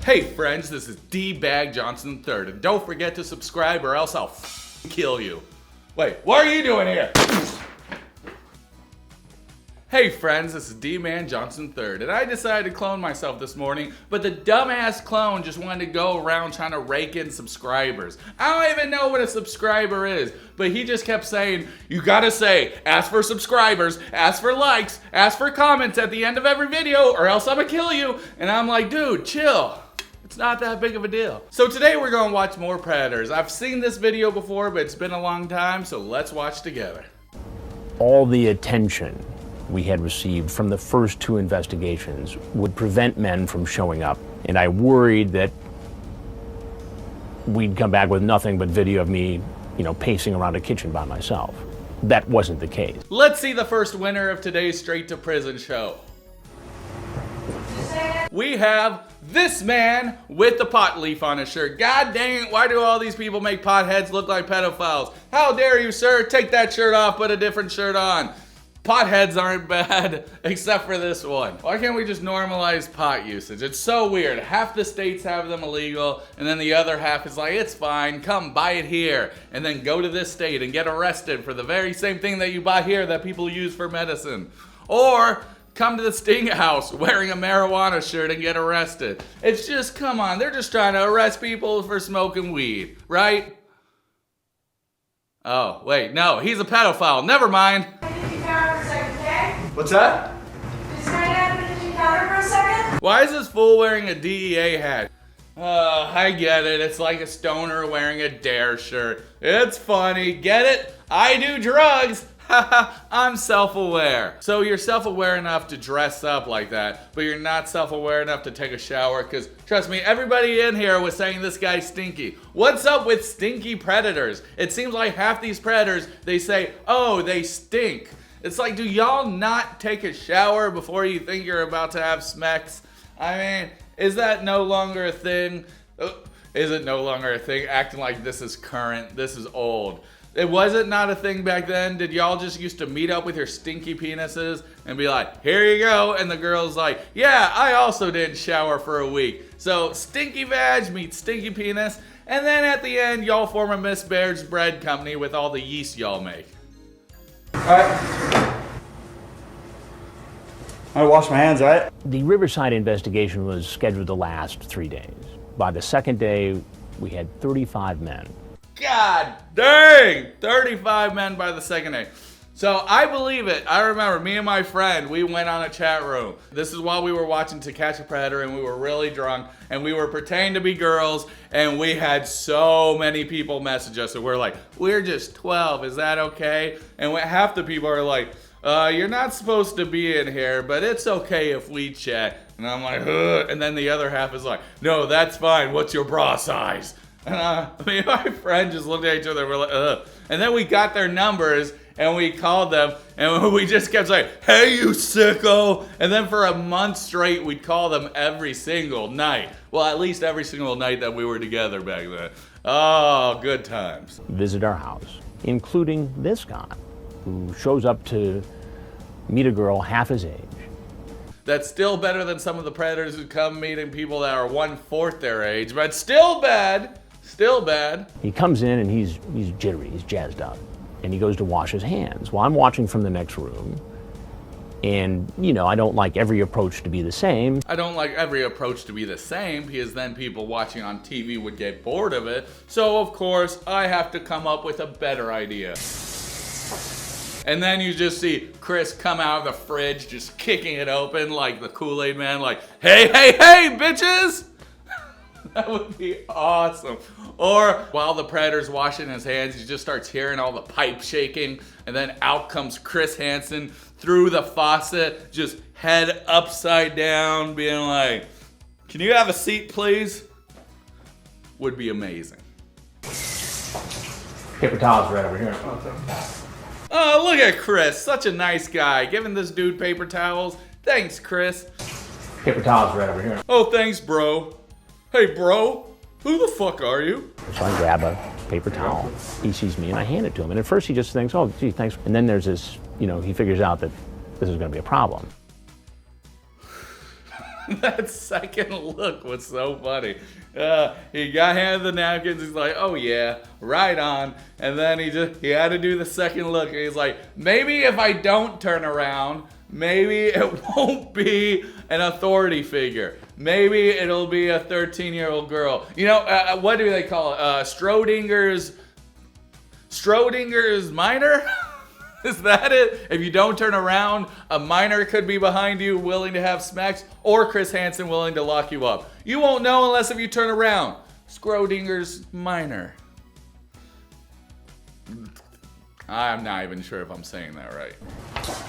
Hey friends, this is D-Bag Johnson III, and don't forget to subscribe or else I'll kill you. Wait, what are you doing here? Hey friends, this is Dee-man Johnson III, and I decided to clone myself this morning, but the dumbass clone just wanted to go around trying to rake in subscribers. I don't even know what a subscriber is, but he just kept saying, you gotta say, ask for subscribers, ask for likes, ask for comments at the end of every video, or else I'm gonna kill you. And I'm like, dude, chill. It's not that big of a deal. So today we're gonna watch more Predators. I've seen this video before, but it's been a long time, so let's watch together. All the attention we had received from the first two investigations would prevent men from showing up. And I worried that we'd come back with nothing but video of me, pacing around a kitchen by myself. That wasn't the case. Let's see the first winner of today's Straight to Prison show. We have this man with the pot leaf on his shirt. God dang it, why do all these people make potheads look like pedophiles? How dare you, sir? Take that shirt off, put a different shirt on. Potheads aren't bad, except for this one. Why can't we just normalize pot usage? It's so weird. Half the states have them illegal, and then the other half is like, it's fine, come buy it here, and then go to this state and get arrested for the very same thing that you buy here that people use for medicine. Or come to the Sting house wearing a marijuana shirt and get arrested. It's just, come on, they're just trying to arrest people for smoking weed, right? Oh, wait, no, he's a pedophile, never mind. What's that? Why is this fool wearing a DEA hat? I get it. It's like a stoner wearing a DARE shirt. It's funny. Get it? I do drugs. I'm self-aware. So you're self-aware enough to dress up like that, but you're not self-aware enough to take a shower, because trust me, everybody in here was saying this guy's stinky. What's up with stinky predators? It seems like half these predators, they say, oh, they stink. It's like, do y'all not take a shower before you think you're about to have smecks? I mean, is that no longer a thing? Is it no longer a thing? Acting like this is current, this is old. It wasn't not a thing back then. Did y'all just used to meet up with your stinky penises and be like, here you go? And the girl's like, yeah, I also didn't shower for a week. So stinky vag meets stinky penis. And then at the end, y'all form a Miss Baird's bread company with all the yeast y'all make. Alright. I wash my hands, right? The Riverside investigation was scheduled to last 3 days. By the second day, we had 35 men. God dang! 35 men by the second day. So I believe it. I remember me and my friend, we went on a chat room. This is while we were watching To Catch a Predator, and we were really drunk, and we were pretending to be girls, and we had so many people message us, and we're like, we're just 12, is that okay? And half the people are like, you're not supposed to be in here, but it's okay if we chat. And I'm like, ugh. And then the other half is like, no, that's fine, what's your bra size? And me and my friend just looked at each other, we're like, ugh. And then we got their numbers, and we called them, and we just kept saying, hey, you sicko. And then for a month straight, we'd call them every single night. Well, at least every single night that we were together back then. Oh, good times. Visit our house, including this guy, who shows up to meet a girl half his age. That's still better than some of the predators who come meeting people that are 1/4 their age, but still bad. Still bad. He comes in and he's jittery, he's jazzed up. And he goes to wash his hands. Well, I'm watching from the next room. And, I don't like every approach to be the same. I don't like every approach to be the same, because then people watching on TV would get bored of it. So, of course, I have to come up with a better idea. And then you just see Chris come out of the fridge, just kicking it open like the Kool-Aid man, like, hey, hey, hey, bitches! That would be awesome. Or while the predator's washing his hands, he just starts hearing all the pipe shaking, and then out comes Chris Hansen through the faucet, just head upside down, being like, can you have a seat, please? Would be amazing. Paper towels right over here. Oh, look at Chris, such a nice guy, giving this dude paper towels. Thanks, Chris. Paper towels right over here. Oh, thanks, bro. Hey, bro, who the fuck are you? So I grab a paper towel. He sees me and I hand it to him. And at first he just thinks, oh, gee, thanks. And then there's this, he figures out that this is going to be a problem. That second look was so funny. He got handed the napkins. He's like, oh yeah, right on. And then he had to do the second look. And he's like, maybe if I don't turn around, maybe it won't be an authority figure. Maybe it'll be a 13-year-old girl. You know, what do they call it? Schrodinger's minor? Is that it? If you don't turn around, a minor could be behind you willing to have smacks, or Chris Hansen willing to lock you up. You won't know unless if you turn around. Schrodinger's minor. I'm not even sure if I'm saying that right.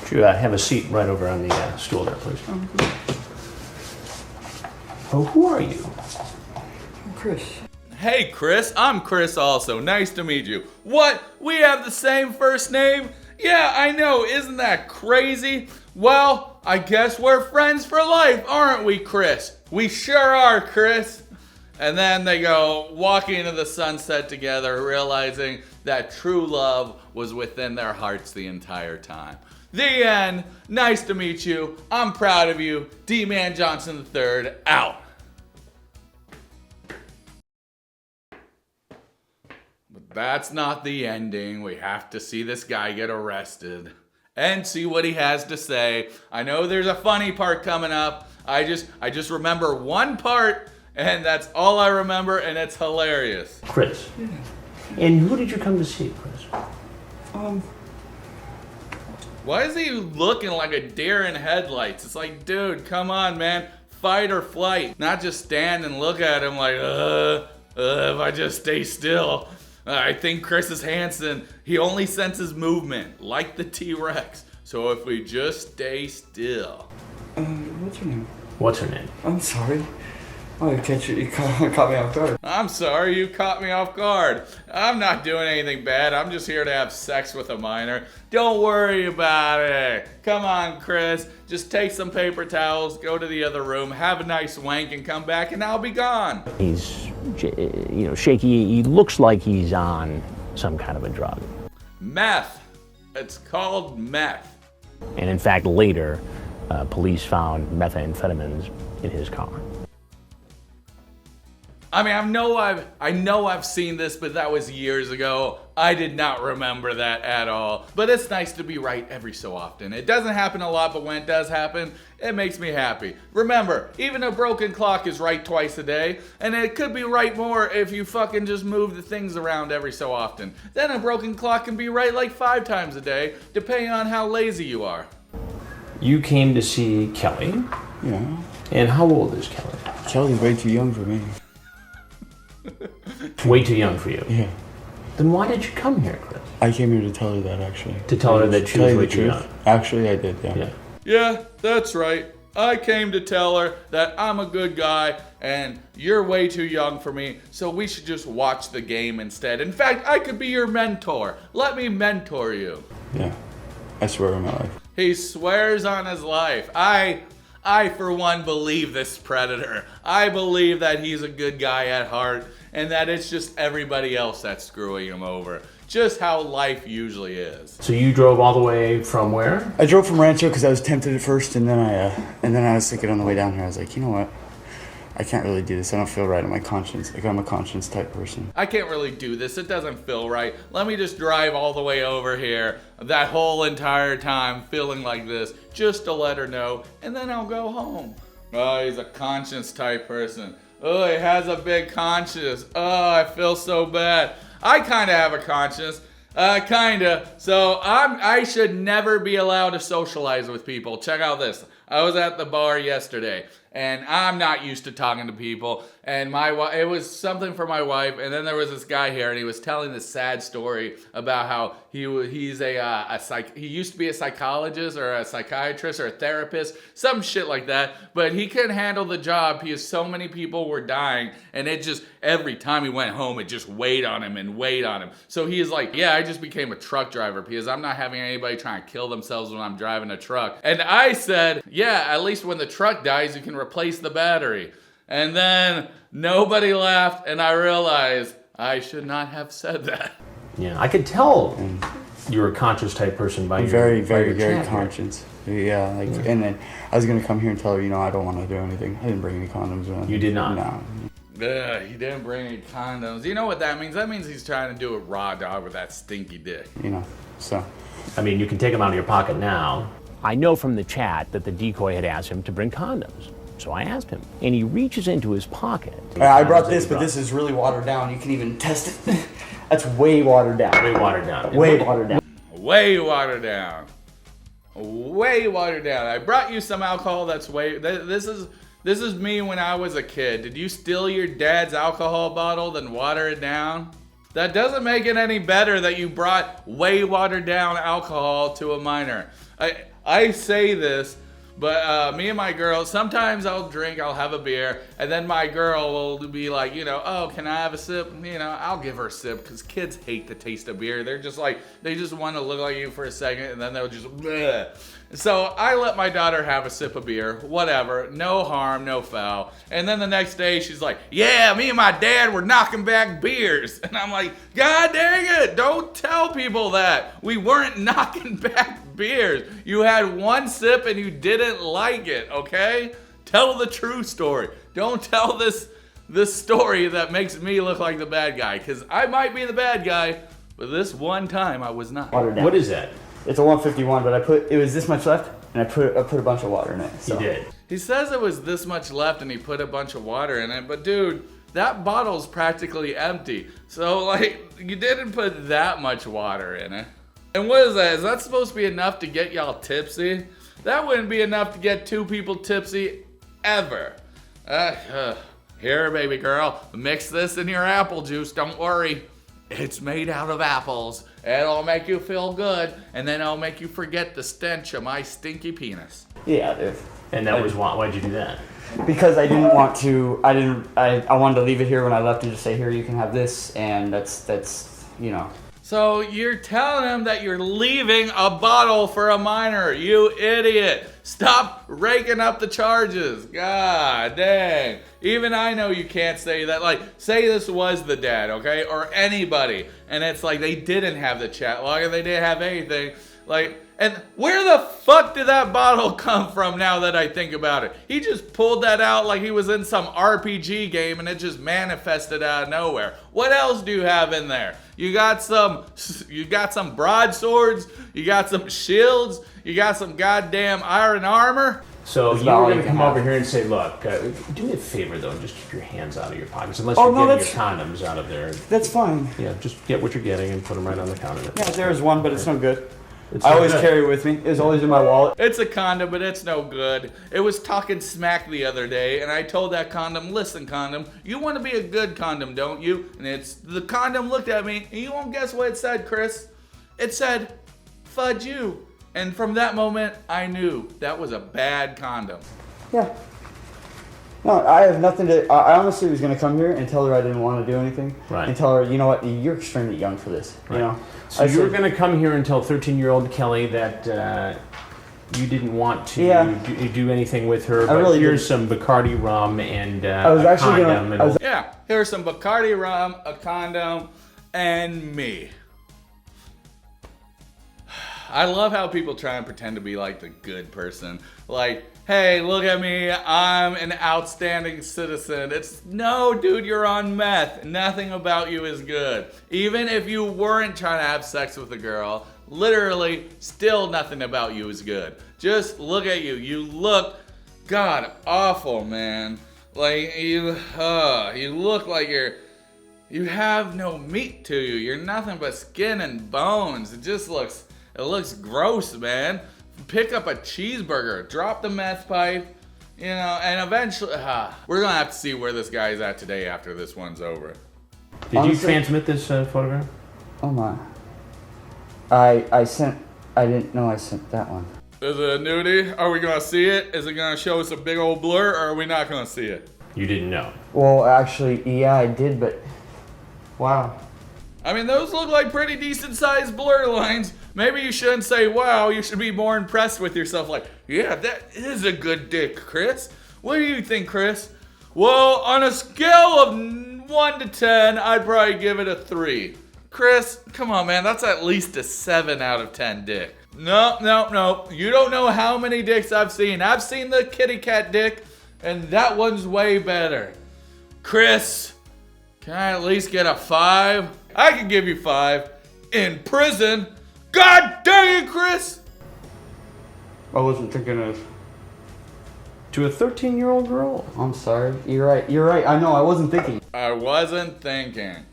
Would you have a seat right over on the stool there, please? Oh, who are you? I'm Chris. Hey Chris, I'm Chris also. Nice to meet you. What? We have the same first name? Yeah, I know. Isn't that crazy? Well, I guess we're friends for life, aren't we, Chris? We sure are, Chris. And then they go walking into the sunset together, realizing that true love was within their hearts the entire time. The end. Nice to meet you. I'm proud of you. Dee-man Johnson III, out. But that's not the ending. We have to see this guy get arrested and see what he has to say. I know there's a funny part coming up. I just remember one part, and that's all I remember, and it's hilarious. Chris. Yeah. And who did you come to see, Chris? Why is he looking like a deer in headlights? It's like, dude, come on, man. Fight or flight. Not just stand and look at him like, if I just stay still. I think Chris Hansen, he only senses movement, like the T-Rex. So if we just stay still. What's her name? What's her name? I'm sorry. Oh, you caught me off guard. I'm sorry, you caught me off guard. I'm not doing anything bad. I'm just here to have sex with a minor. Don't worry about it. Come on, Chris. Just take some paper towels, go to the other room, have a nice wank, and come back, and I'll be gone. He's, shaky. He looks like he's on some kind of a drug. Meth. It's called meth. And in fact, later, police found methamphetamines in his car. I mean, I know I've seen this, but that was years ago. I did not remember that at all. But it's nice to be right every so often. It doesn't happen a lot, but when it does happen, it makes me happy. Remember, even a broken clock is right twice a day, and it could be right more if you fucking just move the things around every so often. Then a broken clock can be right like 5 times a day, depending on how lazy you are. You came to see Kelly? Yeah. And how old is Kelly? Kelly's way too young for me. Way too young for you? Yeah. Then why did you come here, Chris? I came here to tell her that, actually. To tell her that she was way too young? Actually, I did, yeah. Yeah, that's right. I came to tell her that I'm a good guy and you're way too young for me, so we should just watch the game instead. In fact, I could be your mentor. Let me mentor you. Yeah. I swear on my life. He swears on his life. I, for one, believe this predator. I believe that he's a good guy at heart and that it's just everybody else that's screwing him over. Just how life usually is. So you drove all the way from where? I drove from Rancho because I was tempted at first, and then I was thinking on the way down here, I was like, you know what? I can't really do this. I don't feel right in my conscience. Like, I'm a conscience type person. I can't really do this. It doesn't feel right. Let me just drive all the way over here that whole entire time feeling like this just to let her know, and then I'll go home. Oh, he's a conscience type person. Oh, he has a big conscience. Oh, I feel so bad. I kind of have a conscience. Kinda. So I should never be allowed to socialize with people. Check out this. I was at the bar yesterday, and I'm not used to talking to people. And it was something for my wife. And then there was this guy here, and he was telling this sad story about how he used to be a psychologist or a psychiatrist or a therapist, some shit like that. But he couldn't handle the job because so many people were dying, and it just every time he went home, it just weighed on him and weighed on him. So he is like, yeah, I just became a truck driver because I'm not having anybody trying to kill themselves when I'm driving a truck. And I said, yeah, at least when the truck dies, you can replace the battery. And then nobody laughed, and I realized I should not have said that. Yeah, I could tell you're a conscious type person by I'm your very, by your very, very chat here. conscious. Yeah, like, and then I was gonna come here and tell her, I don't want to do anything. I didn't bring any condoms. You did not? No. He didn't bring any condoms. You know what that means? That means he's trying to do a raw dog with that stinky dick. So. I mean, you can take them out of your pocket now. I know from the chat that the decoy had asked him to bring condoms. So I asked him, and he reaches into his pocket. I brought this, but this is really watered down. You can even test it. That's way watered down. Way watered down. Way watered down. Way watered down. Way watered down. I brought you some alcohol that's way... This is me when I was a kid. Did you steal your dad's alcohol bottle, then water it down? That doesn't make it any better that you brought way watered down alcohol to a minor. I say this, but me and my girl, sometimes I'll have a beer, and then my girl will be like, oh, can I have a sip? I'll give her a sip, because kids hate the taste of beer. They're just like, they just want to look like you for a second, and then they'll just, bleh. So I let my daughter have a sip of beer, whatever, no harm, no foul. And then the next day she's like, yeah, me and my dad were knocking back beers. And I'm like, God dang it, don't tell people that. We weren't knocking back beers. You had one sip and you didn't like it, okay? Tell the true story. Don't tell this story that makes me look like the bad guy, because I might be the bad guy, but this one time I was not. What is that? It's a 151, but it was this much left, and I put a bunch of water in it. So. You did. He says it was this much left and he put a bunch of water in it, but dude, that bottle's practically empty. So like, you didn't put that much water in it. And what is that? Is that supposed to be enough to get y'all tipsy? That wouldn't be enough to get two people tipsy ever. Here, baby girl, mix this in your apple juice, don't worry. It's made out of apples. It'll make you feel good, and then it'll make you forget the stench of my stinky penis. Yeah, dude. And that was why. Why'd you do that? Because I didn't want to. I wanted to leave it here when I left and just say, here, you can have this, and that's. So you're telling him that you're leaving a bottle for a minor, you idiot. Stop raking up the charges. God dang. Even I know you can't say that. Like, say this was the dad, okay? Or anybody. And it's like they didn't have the chat log and they didn't have anything. Like, and where the fuck did that bottle come from now that I think about it? He just pulled that out like he was in some RPG game and it just manifested out of nowhere. What else do you have in there? You got some broadswords, you got some shields, you got some goddamn iron armor. So you were going to come over here and say, look, do me a favor though, and just keep your hands out of your pockets, unless you're getting your condoms out of there. That's fine. Yeah, just get what you're getting and put them right on the counter. Yeah, there's one, but it's no good. I always carry it with me. It's always in my wallet. It's a condom, but it's no good. It was talking smack the other day, and I told that condom, listen, condom, you want to be a good condom, don't you? And the condom looked at me, and you won't guess what it said, Chris. It said, fudge you. And from that moment, I knew that was a bad condom. Yeah. No, I have nothing to... I honestly was going to come here and tell her I didn't want to do anything. Right. And tell her, you know what, you're extremely young for this. Right. You know? So you were going to come here and tell 13-year-old Kelly that you didn't want to do anything with her, but really here's some Bacardi rum and a condom. Yeah, here's some Bacardi rum, a condom, and me. I love how people try and pretend to be like the good person. Like, hey, look at me, I'm an outstanding citizen. It's, no, dude, you're on meth. Nothing about you is good. Even if you weren't trying to have sex with a girl, literally, still nothing about you is good. Just look at you. You look, God, awful, man. Like, you look like you have no meat to you. You're nothing but skin and bones. It looks gross, man. Pick up a cheeseburger, drop the meth pipe, and eventually, we're gonna have to see where this guy's at today after this one's over. Did you transmit this photograph? Oh my. I didn't know I sent that one. Is it a nudie? Are we gonna see it? Is it gonna show us a big old blur, or are we not gonna see it? You didn't know. Well, actually, yeah, I did, but wow. I mean, those look like pretty decent sized blur lines. Maybe you shouldn't say, wow, you should be more impressed with yourself. Like, yeah, that is a good dick, Chris. What do you think, Chris? Well, on a scale of 1 to 10, I'd probably give it a 3. Chris, come on, man, that's at least a 7 out of 10 dick. No. You don't know how many dicks I've seen. I've seen the kitty cat dick, and that one's way better. Chris, can I at least get a 5? I can give you 5. In prison? God dang it, Chris! I wasn't thinking of... To a 13-year-old girl. I'm sorry. You're right. I know, I wasn't thinking. I wasn't thinking.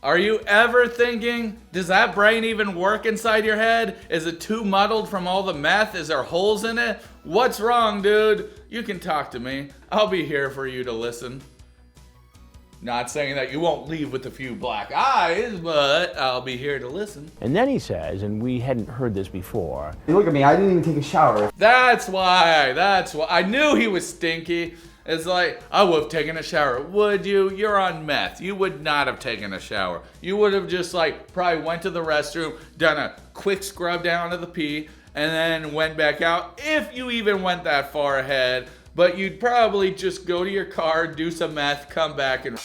Are you ever thinking? Does that brain even work inside your head? Is it too muddled from all the meth? Is there holes in it? What's wrong, dude? You can talk to me. I'll be here for you to listen. Not saying that you won't leave with a few black eyes, but I'll be here to listen. And then he says, and we hadn't heard this before. Hey, look at me, I didn't even take a shower. That's why. I knew he was stinky. It's like, I would have taken a shower. Would you? You're on meth. You would not have taken a shower. You would have just probably went to the restroom, done a quick scrub down to the pee, and then went back out, if you even went that far ahead. But you'd probably just go to your car, do some meth, come back and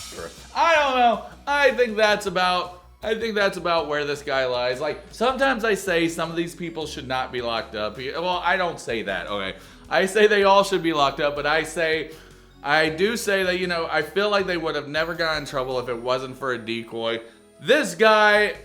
I don't know. I think that's about where this guy lies. Sometimes I say some of these people should not be locked up. Well, I don't say that, okay? I say they all should be locked up, but I do say that, I feel like they would have never gotten in trouble if it wasn't for a decoy. This guy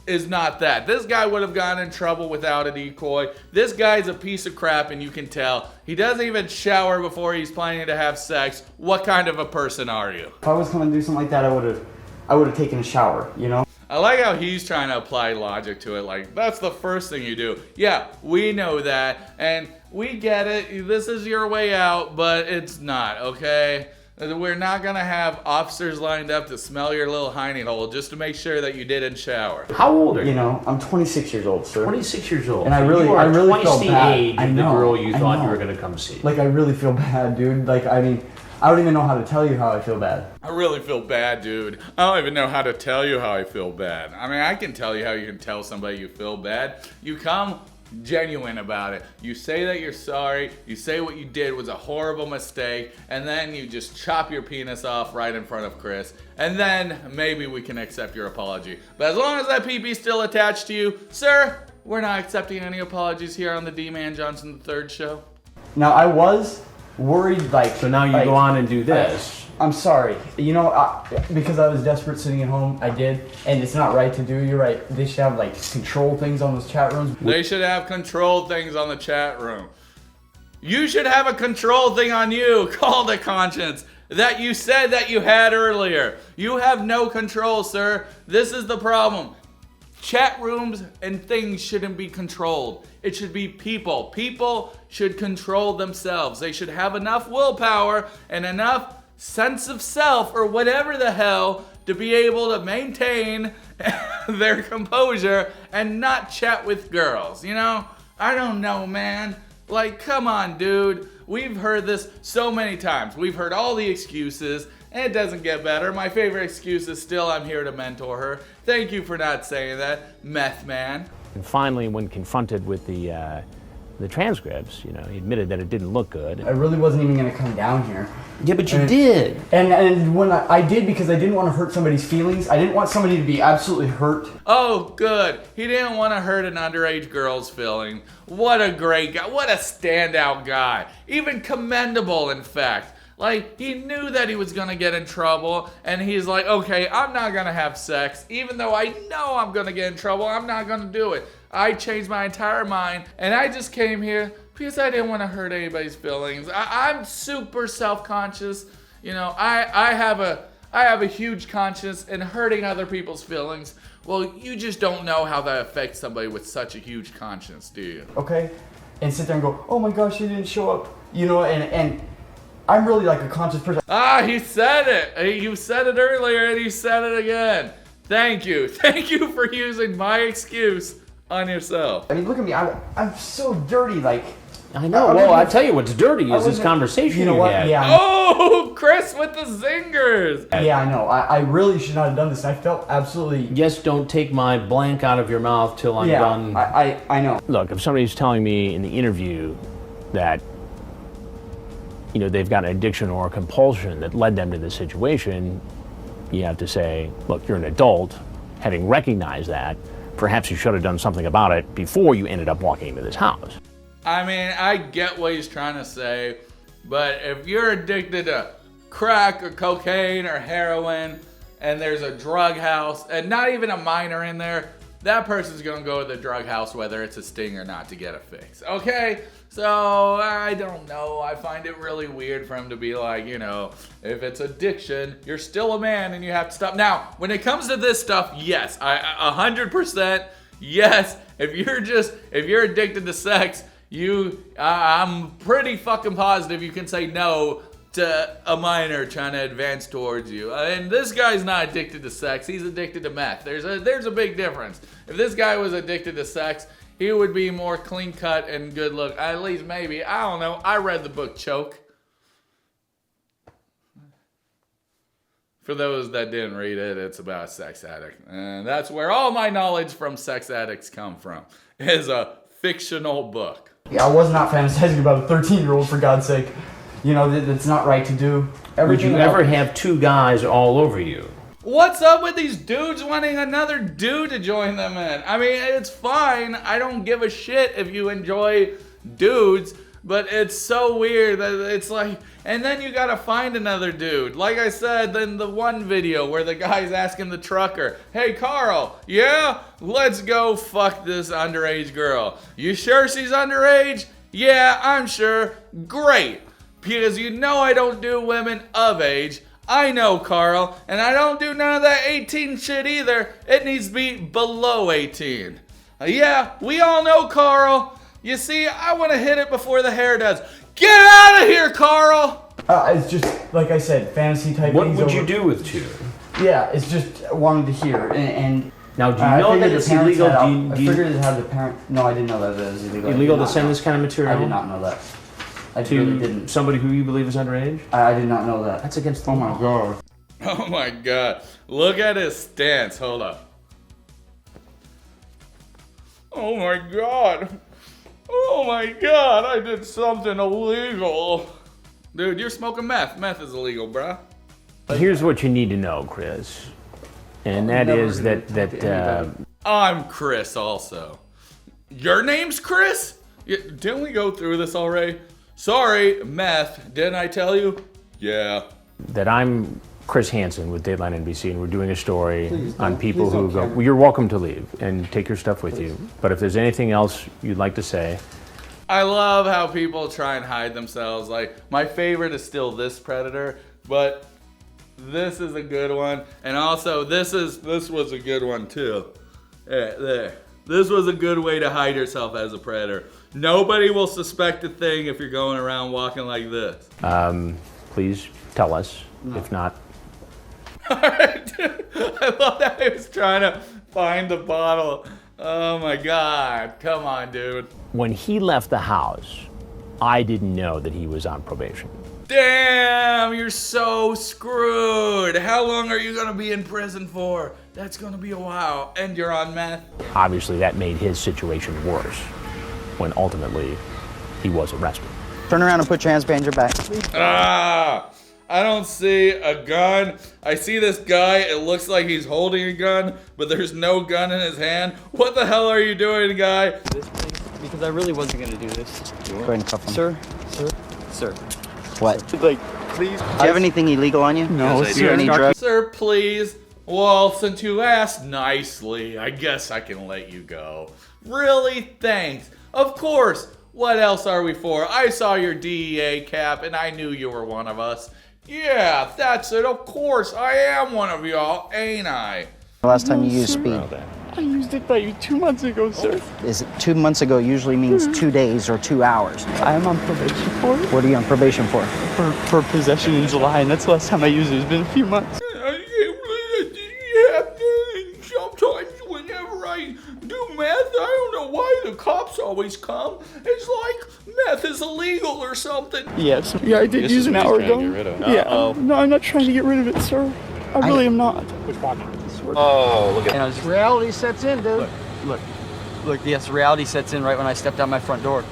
is not that. This guy would have gotten in trouble without a decoy. This guy's a piece of crap, and you can tell. He doesn't even shower before he's planning to have sex. What kind of a person are you? If I was going to do something like that, I would have taken a shower, I like how he's trying to apply logic to it. That's the first thing you do. Yeah, we know that, and we get it. This is your way out, but it's not, okay? We're not gonna have officers lined up to smell your little hiney hole just to make sure that you didn't shower. How old are you? I'm 26 years old, sir. 26 years old. And I really twice feel the bad. age of the girl you thought you were gonna come see. I really feel bad, dude. I don't even know how to tell you how I feel bad. I really feel bad, dude. I don't even know how to tell you how I feel bad. I can tell you how you can tell somebody you feel bad. You come genuine about it. You say that you're sorry. You say what you did was a horrible mistake, and then you just chop your penis off right in front of Chris, and then maybe we can accept your apology. But as long as that pee-pee's still attached to you, sir, we're not accepting any apologies here on the Dee-man Johnson III show. Now, I was worried, So now you go on and do this. I'm sorry. Because I was desperate sitting at home, I did. And it's not right to do. You're right. They should have, control things on those chat rooms. They should have control things on the chat room. You should have a control thing on you called a conscience that you said that you had earlier. You have no control, sir. This is the problem. Chat rooms and things shouldn't be controlled. It should be people. People should control themselves. They should have enough willpower and enough sense of self or whatever the hell to be able to maintain their composure and not chat with girls. I don't know, man. Come on, dude. We've heard this so many times. We've heard all the excuses, and it doesn't get better. My favorite excuse is still I'm here to mentor her. Thank you for not saying that, meth man. And finally, when confronted with the transcripts, he admitted that it didn't look good. I really wasn't even going to come down here. Yeah, but you did. And when I did, because I didn't want to hurt somebody's feelings. I didn't want somebody to be absolutely hurt. Oh, good. He didn't want to hurt an underage girl's feeling. What a great guy. What a standout guy. Even commendable, in fact. He knew that he was gonna get in trouble, and he's like, okay, I'm not gonna have sex. Even though I know I'm gonna get in trouble, I'm not gonna do it. I changed my entire mind, and I just came here because I didn't want to hurt anybody's feelings. I'm super self-conscious. I have a huge conscience, and hurting other people's feelings, well, you just don't know how that affects somebody with such a huge conscience, do you? Okay, and sit there and go, oh my gosh, you didn't show up. And I'm really a conscious person. He said it. You said it earlier and he said it again. Thank you. Thank you for using my excuse on yourself. Look at me. I'm so dirty. I know. Well, I tell you what's dirty is this conversation you had. Yeah. Oh, Chris with the zingers. Yeah, I know. I really should not have done this. I felt absolutely... Yes, don't take my blank out of your mouth till I'm done. I know. Look, if somebody's telling me in the interview that they've got an addiction or a compulsion that led them to this situation, you have to say, look, you're an adult, having recognized that. perhaps you should have done something about it before you ended up walking into this house. I mean, I get what he's trying to say, but if you're addicted to crack or cocaine or heroin and there's a drug house and not even a minor in there, that person's gonna go to the drug house whether it's a sting or not to get a fix, okay? So, I don't know. I find it really weird for him to be like, you know, if it's addiction, you're still a man and you have to stop. Now, when it comes to this stuff, yes, 100%, yes. If you're addicted to sex, I'm pretty fucking positive you can say no to a minor trying to advance towards you. And this guy's not addicted to sex, he's addicted to meth. There's a big difference. If this guy was addicted to sex, he would be more clean cut and good look. At least maybe. I don't know. I read the book Choke. For those that didn't read it, it's about a sex addict. And that's where all my knowledge from sex addicts come from. Is a fictional book. Yeah, I was not fantasizing about a 13-year-old, for God's sake. You know, that's not right to do. Would you ever have two guys all over you? What's up with these dudes wanting another dude to join them in? I mean, it's fine. I don't give a shit if you enjoy dudes, but it's so weird that it's like, and then you gotta find another dude. Like I said in the one video where the guy's asking the trucker, hey Carl, yeah, let's go fuck this underage girl. You sure she's underage? Yeah, I'm sure. Great. Because you know I don't do women of age. I know, Carl, and I don't do none of that 18 shit either. It needs to be below 18. Yeah, we all know, Carl. You see, I want to hit it before the hair does. Get out of here, Carl! It's just, like I said, fantasy type What things. What would you do with two? Yeah, it's just wanted to hear. And now, do you know that it's illegal? I figured it had the parent. No, I didn't know that it was illegal. Illegal to send this kind of material? I did not know that. I to really didn't. Somebody who you believe is underage? I did not know that. That's against the law. law. My God. Oh my God. Look at his stance. Hold up. Oh my God. Oh my God. I did something illegal. Dude, you're smoking meth. Meth is illegal, bruh. Here's what you need to know, Chris. And that is that I'm Chris also. Your name's Chris? Didn't we go through this already? Sorry, meth. Didn't I tell you? Yeah. that I'm Chris Hansen with Dateline NBC, and we're doing a story on people who go, well, you're welcome to leave and take your stuff with you. But if there's anything else you'd like to say. I love how people try and hide themselves. Like, my favorite is still this Predator, but this is a good one. And also, this was a good one too. There. This was a good way to hide yourself as a predator. Nobody will suspect a thing if you're going around walking like this. Please tell us. No. If not. Alright, I love that he was trying to find the bottle. Oh my God. Come on, dude. When he left the house, I didn't know that he was on probation. Damn, you're so screwed. How long are you gonna be in prison for? That's gonna be a while. And you're on meth? Obviously, that made his situation worse when ultimately he was arrested. Turn around and put your hands behind your back. Ah, I don't see a gun. I see this guy. It looks like he's holding a gun, but there's no gun in his hand. What the hell are you doing, guy? This please, because I really wasn't gonna do this. Go ahead and cuff him. Sir. What? Like, please. Do you have anything illegal on you? No, Do you have any drugs? Sir, please. Well, since you asked nicely, I guess I can let you go. Really? Thanks. Of course. What else are we for? I saw your DEA cap and I knew you were one of us. Yeah, that's it. Of course, I am one of y'all, ain't I? The last time you used speed? I used it like 2 months ago, sir. Is it 2 months ago usually means 2 days or 2 hours? I am on probation for it. What are you on probation for? For possession in July, and that's the last time I used it. It's been a few months. Sometimes whenever I do meth, I don't know why the cops always come. It's like meth is illegal or something. Yes. Yeah, I did use an hour ago. Yeah. No, I'm not trying to get rid of it, sir. I really am not. Which pocket? Oh, look at that. Reality sets in, dude. Look, yes, reality sets in right when I stepped out my front door.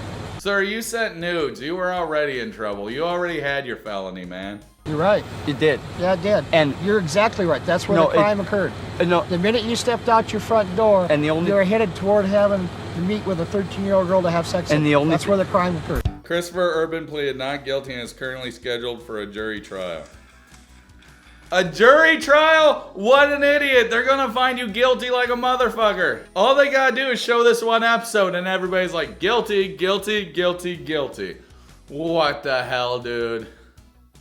Sir, you sent nudes. You were already in trouble. You already had your felony, man. You're right. It did. Yeah, it did. And you're exactly right. That's where the crime occurred. No. The minute you stepped out your front door, and you were headed toward having to meet with a 13-year-old girl to have sex. And that's where the crime occurred. Christopher Urban pleaded not guilty and is currently scheduled for a jury trial. A jury trial? What an idiot. They're gonna find you guilty like a motherfucker. All they gotta do is show this one episode and everybody's like, guilty, guilty, guilty, guilty. What the hell, dude?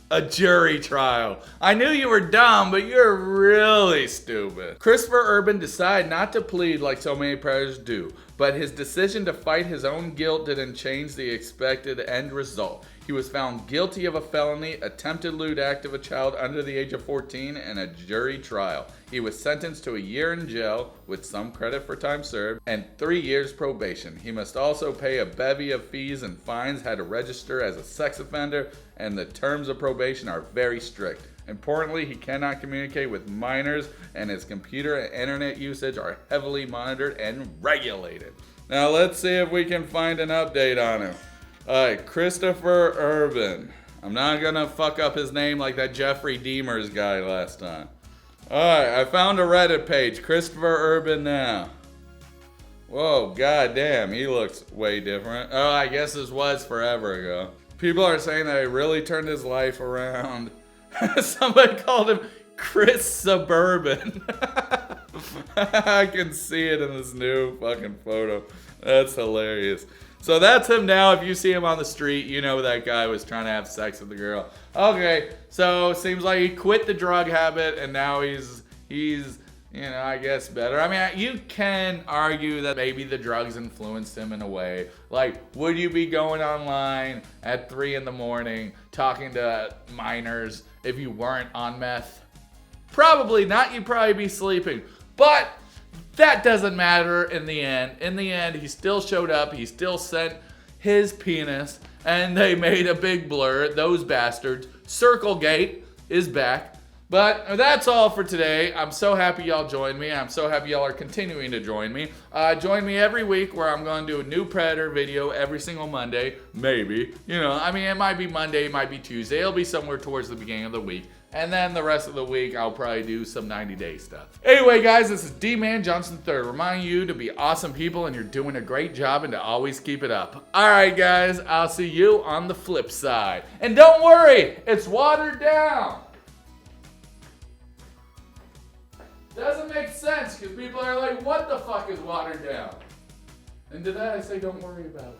A jury trial. I knew you were dumb, but you're really stupid. Christopher Urban decided not to plead like so many predators do, but his decision to fight his own guilt didn't change the expected end result. He was found guilty of a felony, attempted lewd act of a child under the age of 14, and a jury trial. He was sentenced to a year in jail, with some credit for time served, and 3 years probation. He must also pay a bevy of fees and fines, had to register as a sex offender, and the terms of probation are very strict. Importantly, he cannot communicate with minors, and his computer and internet usage are heavily monitored and regulated. Now let's see if we can find an update on him. Alright, Christopher Urban. I'm not gonna fuck up his name like that Jeffrey Deemers guy last time. Alright, I found a Reddit page. Christopher Urban now. Whoa, goddamn, he looks way different. Oh, I guess this was forever ago. People are saying that he really turned his life around. Somebody called him Chris Suburban. I can see it in this new fucking photo. That's hilarious. So that's him now. If you see him on the street, you know that guy was trying to have sex with the girl. Okay, so seems like he quit the drug habit and now he's you know, I guess better. I mean, you can argue that maybe the drugs influenced him in a way. Like, would you be going online at 3 in the morning talking to minors if you weren't on meth? Probably not. You'd probably be sleeping. But that doesn't matter in the end. In the end, he still showed up. He still sent his penis. And they made a big blur. Those bastards. Circlegate is back. But that's all for today. I'm so happy y'all joined me. I'm so happy y'all are continuing to join me. Join me every week where I'm going to do a new Predator video every single Monday. Maybe. You know, I mean, it might be Monday, it might be Tuesday. It'll be somewhere towards the beginning of the week. And then the rest of the week, I'll probably do some 90-day stuff. Anyway, guys, this is Dee-man Johnson III, reminding you to be awesome people and you're doing a great job and to always keep it up. All right, guys, I'll see you on the flip side. And don't worry, it's watered down. Doesn't make sense because people are like, what the fuck is watered down? And to that I say, don't worry about it.